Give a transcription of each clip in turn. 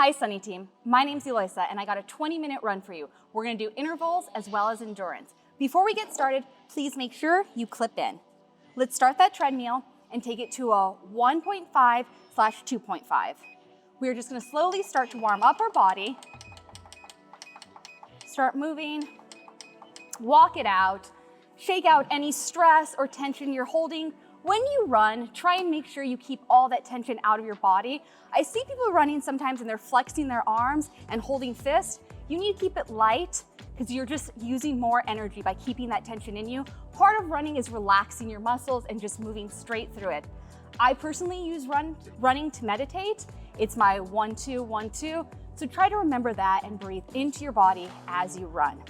Hi Sunny Team, my name's Eloisa and I got a 20-minute run for you. We're gonna do intervals as well as endurance. Before we get started, please make sure you clip in. Let's start that treadmill and take it to a 1.5/2.5. We're just gonna slowly start to warm up our body. Start moving, walk it out, shake out any stress or tension you're holding. When you run, try and make sure you keep all that tension out of your body. I see people running sometimes and they're flexing their arms and holding fists. You need to keep it light because you're just using more energy by keeping that tension in you. Part of running is relaxing your muscles and just moving straight through it. I personally use running to meditate. It's my 1-2-1-2. So try to remember that and breathe into your body as you run.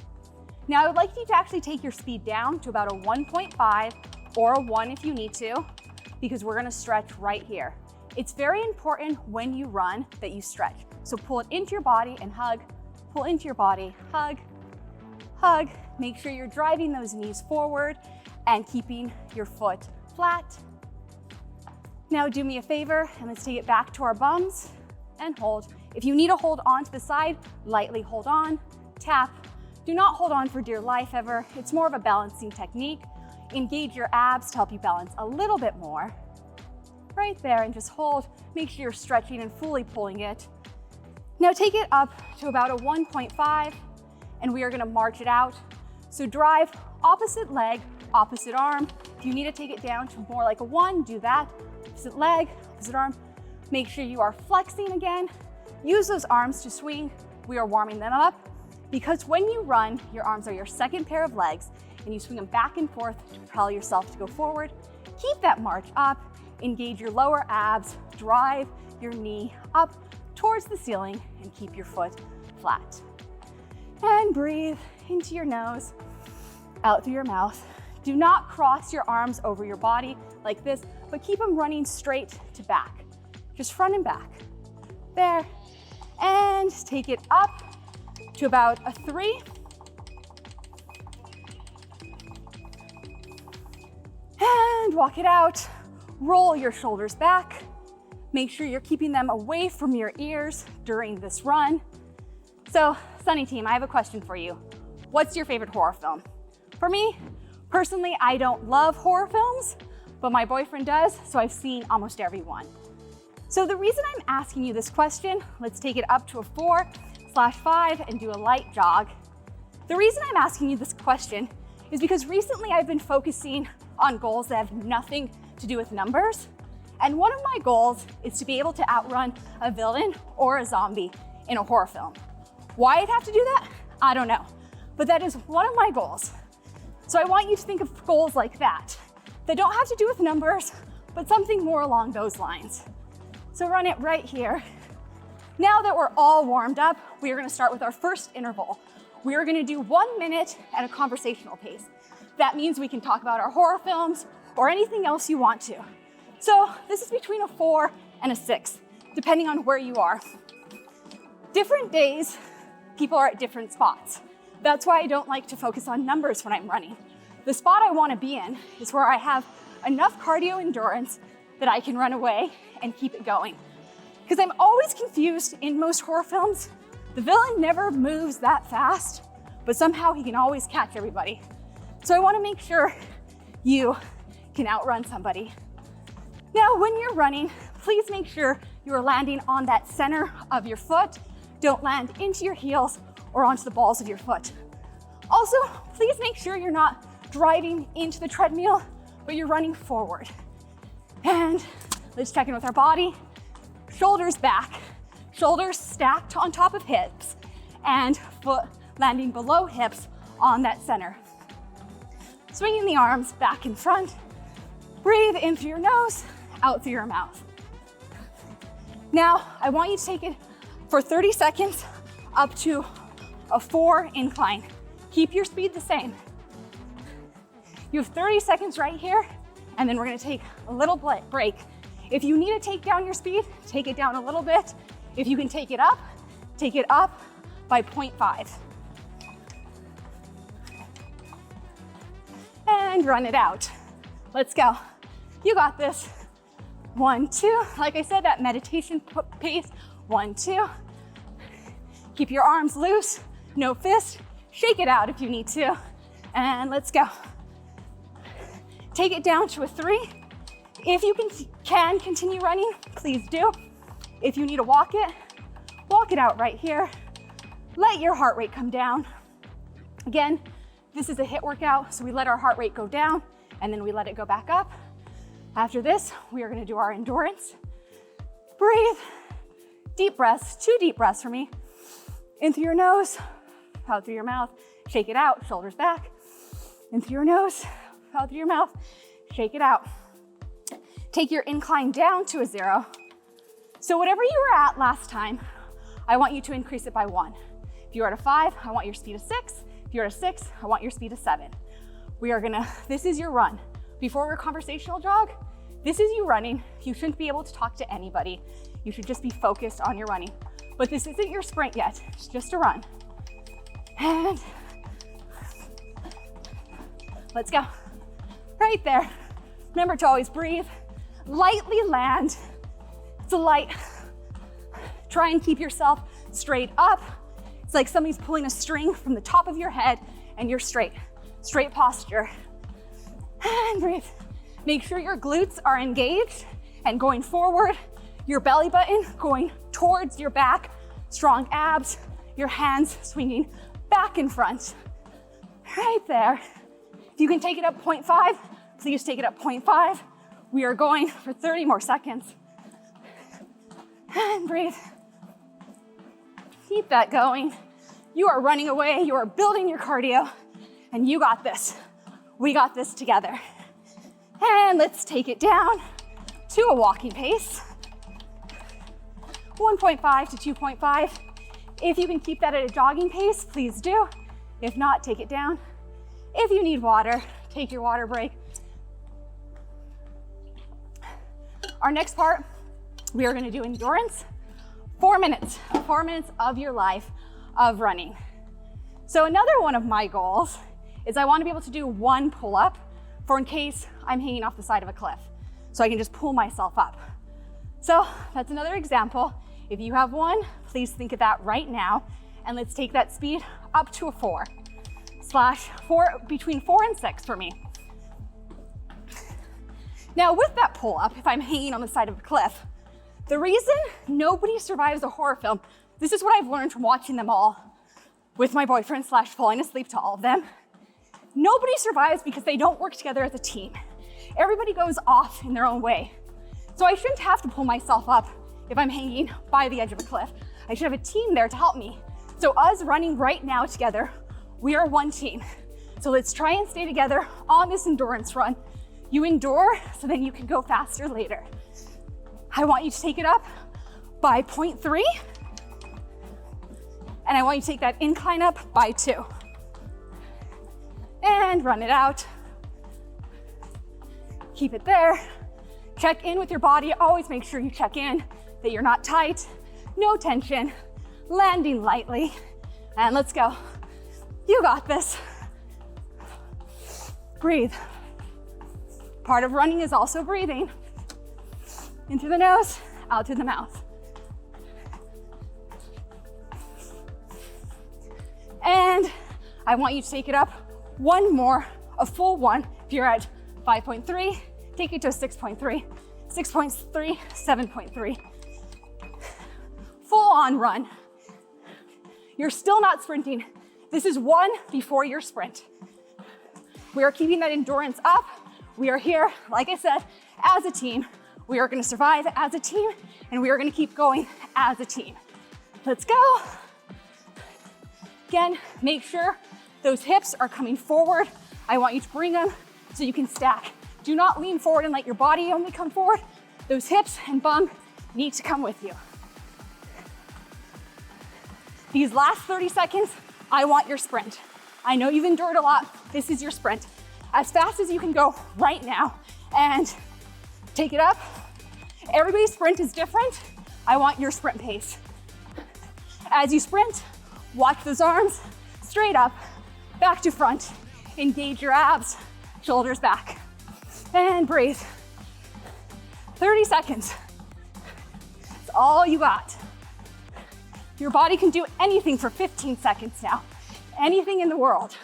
Now I would like you to actually take your speed down to about a 1.5 or a 1 if you need to, because we're gonna stretch right here. It's very important when you run that you stretch. So pull it into your body and hug, pull into your body, hug, hug. Make sure you're driving those knees forward and keeping your foot flat. Now do me a favor and let's take it back to our bums and hold. If you need to hold on to the side, lightly hold on, tap. Do not hold on for dear life ever. It's more of a balancing technique. Engage your abs to help you balance a little bit more. Right there, and just hold. Make sure you're stretching and fully pulling it. Now take it up to about a 1.5, and we are gonna march it out. So drive opposite leg, opposite arm. If you need to take it down to more like a 1, do that. Opposite leg, opposite arm. Make sure you are flexing again. Use those arms to swing. We are warming them up because when you run, your arms are your second pair of legs and you swing them back and forth to propel yourself to go forward. Keep that march up, engage your lower abs, drive your knee up towards the ceiling and keep your foot flat. And breathe into your nose, out through your mouth. Do not cross your arms over your body like this, but keep them running straight to back. Just front and back. There, and take it up to about a 3. And walk it out. Roll your shoulders back. Make sure you're keeping them away from your ears during this run. So, Sunny Team, I have a question for you. What's your favorite horror film? For me, personally, I don't love horror films, but my boyfriend does, so I've seen almost every one. So the reason I'm asking you this question, let's take it up to a 4/5 and do a light jog. The reason I'm asking you this question is because recently I've been focusing on goals that have nothing to do with numbers. And one of my goals is to be able to outrun a villain or a zombie in a horror film. Why I'd have to do that? I don't know. But that is one of my goals. So I want you to think of goals like that don't have to do with numbers, but something more along those lines. So run it right here. Now that we're all warmed up, we are gonna start with our first interval. We are gonna do 1 minute at a conversational pace. That means we can talk about our horror films or anything else you want to. So this is between a 4 and a 6, depending on where you are. Different days, people are at different spots. That's why I don't like to focus on numbers when I'm running. The spot I wanna be in is where I have enough cardio endurance that I can run away and keep it going. Because I'm always confused in most horror films. The villain never moves that fast, but somehow he can always catch everybody. So I wanna make sure you can outrun somebody. Now, when you're running, please make sure you are landing on that center of your foot. Don't land into your heels or onto the balls of your foot. Also, please make sure you're not driving into the treadmill, but you're running forward. And let's check in with our body. Shoulders back, shoulders stacked on top of hips, and foot landing below hips on that center. Swinging the arms back in front. Breathe in through your nose, out through your mouth. Now, I want you to take it for 30 seconds up to a 4 incline. Keep your speed the same. You have 30 seconds right here, and then we're gonna take a little break. If you need to take down your speed, take it down a little bit. If you can take it up by 0.5. And run it out. Let's go. You got this. 1, 2. Like I said, that meditation pace. 1, 2. Keep your arms loose, no fist. Shake it out if you need to. And let's go. Take it down to a 3. If you can continue running, please do. If you need to walk it out right here. Let your heart rate come down. Again, this is a HIIT workout, so we let our heart rate go down and then we let it go back up. After this, we are gonna do our endurance. Breathe, deep breaths, 2 deep breaths for me. In through your nose, out through your mouth, shake it out, shoulders back. In through your nose, out through your mouth, shake it out. Take your incline down to a 0. So whatever you were at last time, I want you to increase it by 1. If you're at a 5, I want your speed of 6. If you're at a 6, I want your speed of 7. This is your run. Before we're conversational jog, this is you running. You shouldn't be able to talk to anybody. You should just be focused on your running. But this isn't your sprint yet, it's just a run. And let's go. Right there. Remember to always breathe. Lightly land. It's a light. Try and keep yourself straight up. It's like somebody's pulling a string from the top of your head and you're straight. Straight posture. And breathe. Make sure your glutes are engaged and going forward. Your belly button going towards your back. Strong abs. Your hands swinging back in front. Right there. If you can take it up 0.5, please take it up 0.5. We are going for 30 more seconds. And breathe. Keep that going. You are running away. You are building your cardio. And you got this. We got this together. And let's take it down to a walking pace. 1.5 to 2.5. If you can keep that at a jogging pace, please do. If not, take it down. If you need water, take your water break. Our next part, we are gonna do endurance. 4 minutes of your life of running. So another one of my goals is I wanna be able to do 1 pull-up for in case I'm hanging off the side of a cliff. So I can just pull myself up. So that's another example. If you have one, please think of that right now. And let's take that speed up to a 4. Between 4 and 6 for me. Now with that pull up, if I'm hanging on the side of a cliff, the reason nobody survives a horror film, this is what I've learned from watching them all with my boyfriend / falling asleep to all of them. Nobody survives because they don't work together as a team. Everybody goes off in their own way. So I shouldn't have to pull myself up if I'm hanging by the edge of a cliff. I should have a team there to help me. So us running right now together, we are one team. So let's try and stay together on this endurance run. You endure so then you can go faster later. I want you to take it up by 0.3. And I want you to take that incline up by 2. And run it out. Keep it there. Check in with your body. Always make sure you check in that you're not tight, no tension, landing lightly. And let's go. You got this. Breathe. Part of running is also breathing. In through the nose, out through the mouth. And I want you to take it up one more, a full 1. If you're at 5.3, take it to a 6.3, 6.3, 7.3. Full on run. You're still not sprinting. This is 1 before your sprint. We are keeping that endurance up. We are here, like I said, as a team. We are gonna survive as a team, and we are gonna keep going as a team. Let's go. Again, make sure those hips are coming forward. I want you to bring them so you can stack. Do not lean forward and let your body only come forward. Those hips and bum need to come with you. These last 30 seconds, I want your sprint. I know you've endured a lot. This is your sprint. As fast as you can go right now, and take it up. Everybody's sprint is different. I want your sprint pace. As you sprint, watch those arms straight up, back to front. Engage your abs, shoulders back. And breathe. 30 seconds. That's all you got. Your body can do anything for 15 seconds now. Anything in the world.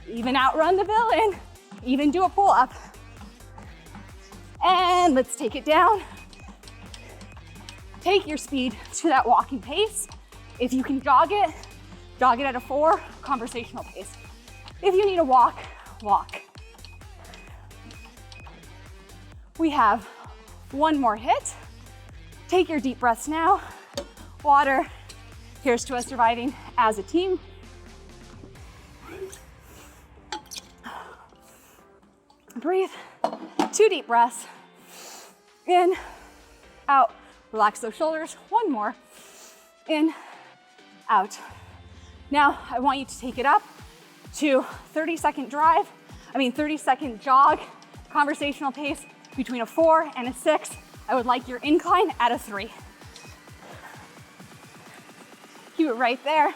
Even outrun the villain. Even do a pull-up. And let's take it down. Take your speed to that walking pace. If you can jog it at a 4, conversational pace. If you need to walk, walk. We have one more hit. Take your deep breaths now. Water. Here's to us surviving as a team. Breathe. 2 deep breaths. In, out. Relax those shoulders. One more. In, out. Now, I want you to take it up to 30-second jog, conversational pace between a 4 and a 6. I would like your incline at a 3. Keep it right there.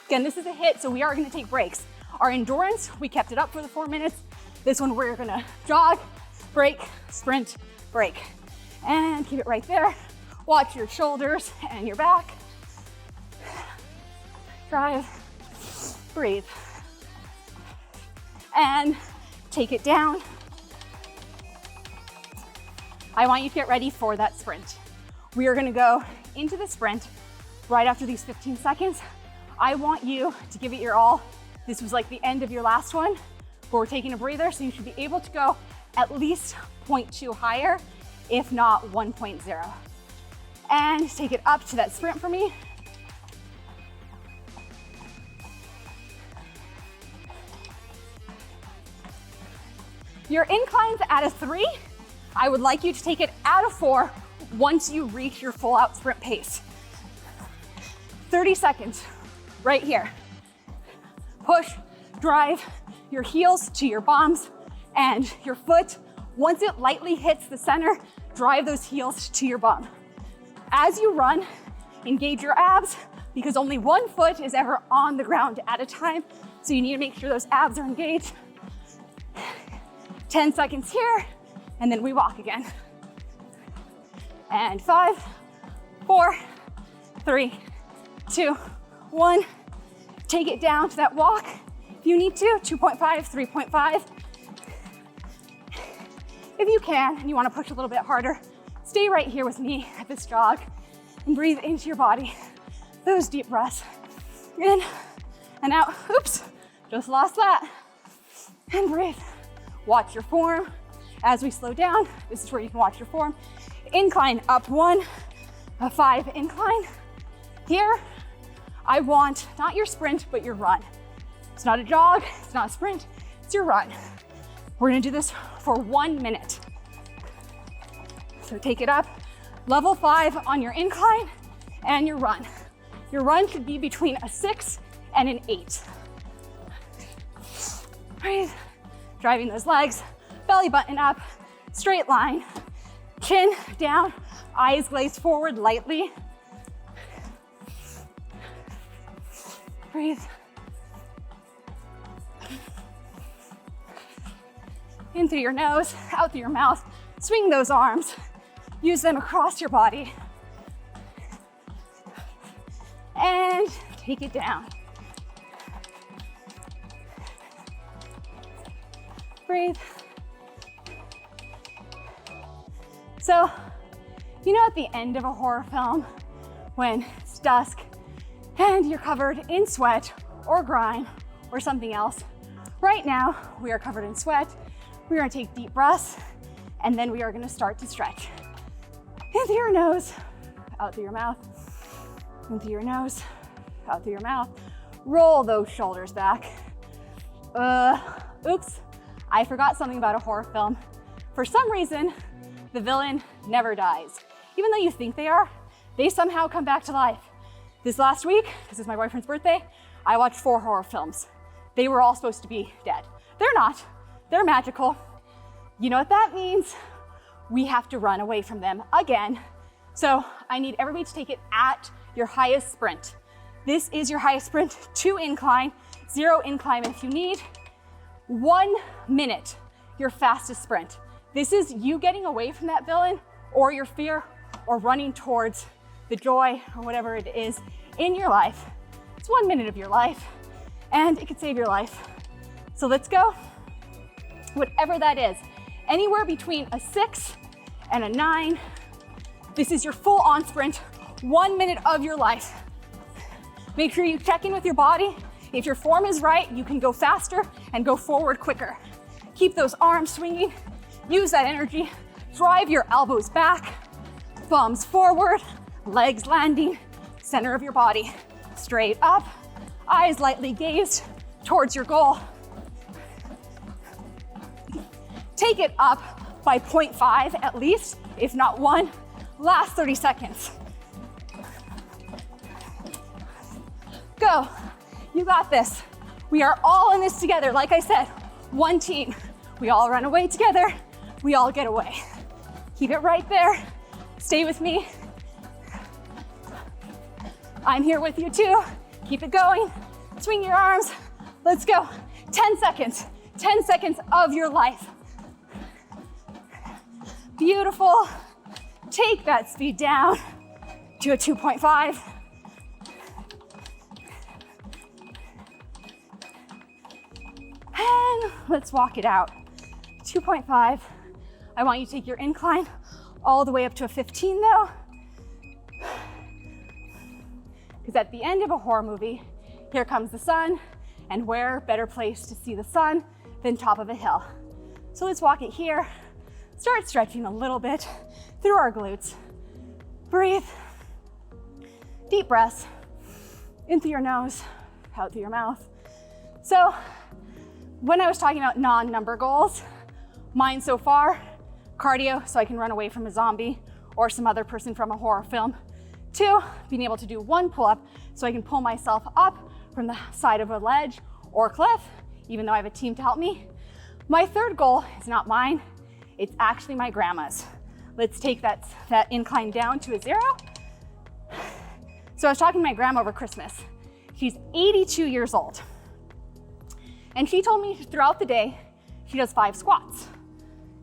Again, this is a HIIT, so we are gonna take breaks. Our endurance, we kept it up for the 4 minutes. This one, we're gonna jog, break, sprint, break. And keep it right there. Watch your shoulders and your back. Drive, breathe. And take it down. I want you to get ready for that sprint. We are gonna go into the sprint right after these 15 seconds. I want you to give it your all. This was like the end of your last one, but we're taking a breather, so you should be able to go at least 0.2 higher, if not 1.0. And take it up to that sprint for me. Your incline's at a 3. I would like you to take it at a 4 once you reach your full out sprint pace. 30 seconds, right here. Push, drive your heels to your bums and your foot. Once it lightly hits the center, drive those heels to your bum. As you run, engage your abs because only one foot is ever on the ground at a time. So you need to make sure those abs are engaged. 10 seconds here, and then we walk again. And 5, 4, 3, 2, 1. Take it down to that walk. If you need to, 2.5, 3.5. If you can, and you wanna push a little bit harder, stay right here with me at this jog and breathe into your body. Those deep breaths. In and out. Oops, just lost that. And breathe. Watch your form. As we slow down, this is where you can watch your form. Incline up 1, a 5 incline. Here, I want not your sprint, but your run. It's not a jog, it's not a sprint, it's your run. We're gonna do this for 1 minute. So take it up, level 5 on your incline and your run. Your run should be between a 6 and an 8. Breathe, driving those legs, belly button up, straight line, chin down, eyes glazed forward lightly. Breathe. In through your nose, out through your mouth. Swing those arms. Use them across your body. And take it down. Breathe. So, you know at the end of a horror film, when it's dusk and you're covered in sweat or grime or something else, right now we are covered in sweat. We're gonna take deep breaths and then we are gonna start to stretch. In through your nose, out through your mouth. In through your nose, out through your mouth. Roll those shoulders back. Oops, I forgot something about a horror film. For some reason, the villain never dies. Even though you think they are, they somehow come back to life. This last week, this is my boyfriend's birthday, I watched 4 horror films. They were all supposed to be dead. They're not, they're magical. You know what that means? We have to run away from them again. So I need everybody to take it at your highest sprint. This is your highest sprint, 2 incline, 0 incline if you need. 1 minute, your fastest sprint. This is you getting away from that villain or your fear or running towards the joy, or whatever it is in your life. It's 1 minute of your life, and it could save your life. So let's go. Whatever that is, anywhere between a 6 and a 9. This is your full on sprint, 1 minute of your life. Make sure you check in with your body. If your form is right, you can go faster and go forward quicker. Keep those arms swinging. Use that energy. Drive your elbows back, thumbs forward, legs landing, center of your body. Straight up, eyes lightly gazed towards your goal. Take it up by 0.5 at least, if not 1. Last 30 seconds. Go. You got this. We are all in this together. Like I said, one team. We all run away together. We all get away. Keep it right there. Stay with me. I'm here with you too. Keep it going. Swing your arms. Let's go. 10 seconds. 10 seconds of your life. Beautiful. Take that speed down to a 2.5. And let's walk it out. 2.5. I want you to take your incline all the way up to a 15 though. Because at the end of a horror movie, here comes the sun, and where better place to see the sun than top of a hill. So let's walk it here. Start stretching a little bit through our glutes. Breathe. Deep breaths in through your nose, out through your mouth. So when I was talking about non-number goals, mine so far, cardio so I can run away from a zombie or some other person from a horror film. 2, being able to do 1 pull-up so I can pull myself up from the side of a ledge or cliff, even though I have a team to help me. My 3rd goal is not mine, it's actually my grandma's. Let's take that incline down to a 0. So I was talking to my grandma over Christmas. She's 82 years old. And she told me throughout the day, she does 5 squats.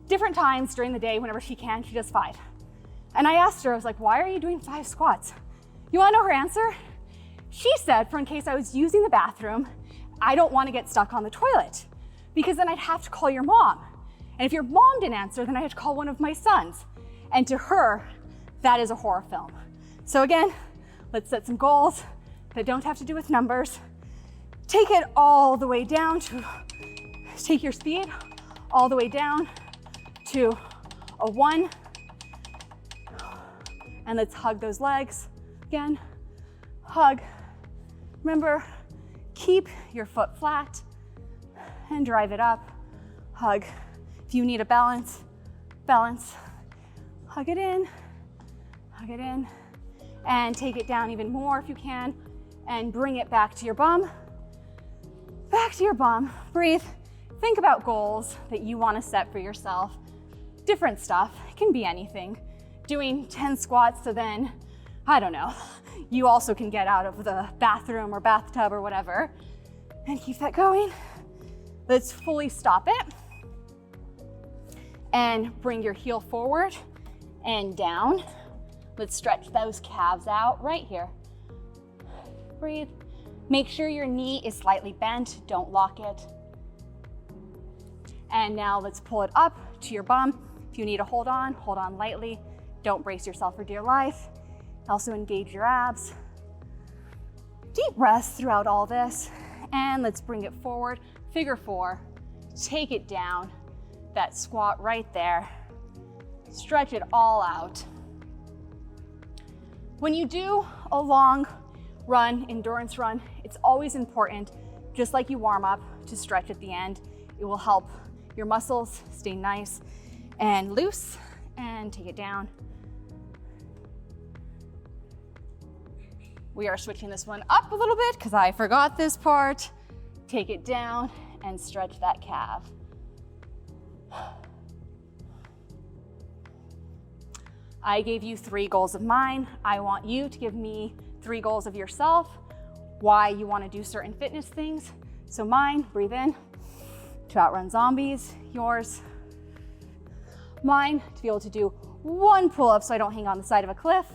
Different times during the day, whenever she can, she does 5. And I asked her, I was like, why are you doing 5 squats? You wanna know her answer? She said, for in case I was using the bathroom, I don't wanna get stuck on the toilet because then I'd have to call your mom. And if your mom didn't answer, then I had to call one of my sons. And to her, that is a horror film. So again, let's set some goals that don't have to do with numbers. Take it all the way down to, take your speed all the way down to a 1. And let's hug those legs. Again, hug. Remember, keep your foot flat and drive it up. Hug. If you need a balance, balance. Hug it in, and take it down even more if you can, and bring it back to your bum. Back to your bum. Breathe. Think about goals that you want to set for yourself. Different stuff. It can be anything. Doing 10 squats so then, I don't know, you also can get out of the bathroom or bathtub or whatever. And keep that going. Let's fully stop it. And bring your heel forward and down. Let's stretch those calves out right here. Breathe. Make sure your knee is slightly bent. Don't lock it. And now let's pull it up to your bum. If you need to hold on lightly. Don't brace yourself for dear life. Also engage your abs. Deep breaths throughout all this. And let's bring it forward. Figure 4. Take it down. That squat right there. Stretch it all out. When you do a long run, endurance run, it's always important, just like you warm up, to stretch at the end. It will help your muscles stay nice and loose. And take it down. We are switching this one up a little bit because I forgot this part. Take it down and stretch that calf. I gave you 3 goals of mine. I want you to give me 3 goals of yourself, why you want to do certain fitness things. So mine, breathe in, to outrun zombies. Yours, mine, to be able to do 1 pull-up so I don't hang on the side of a cliff.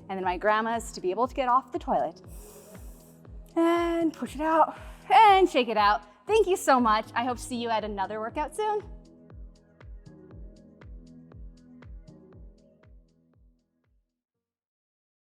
and then my grandma's to be able to get off the toilet. And push it out and shake it out. Thank you so much. I hope to see you at another workout soon.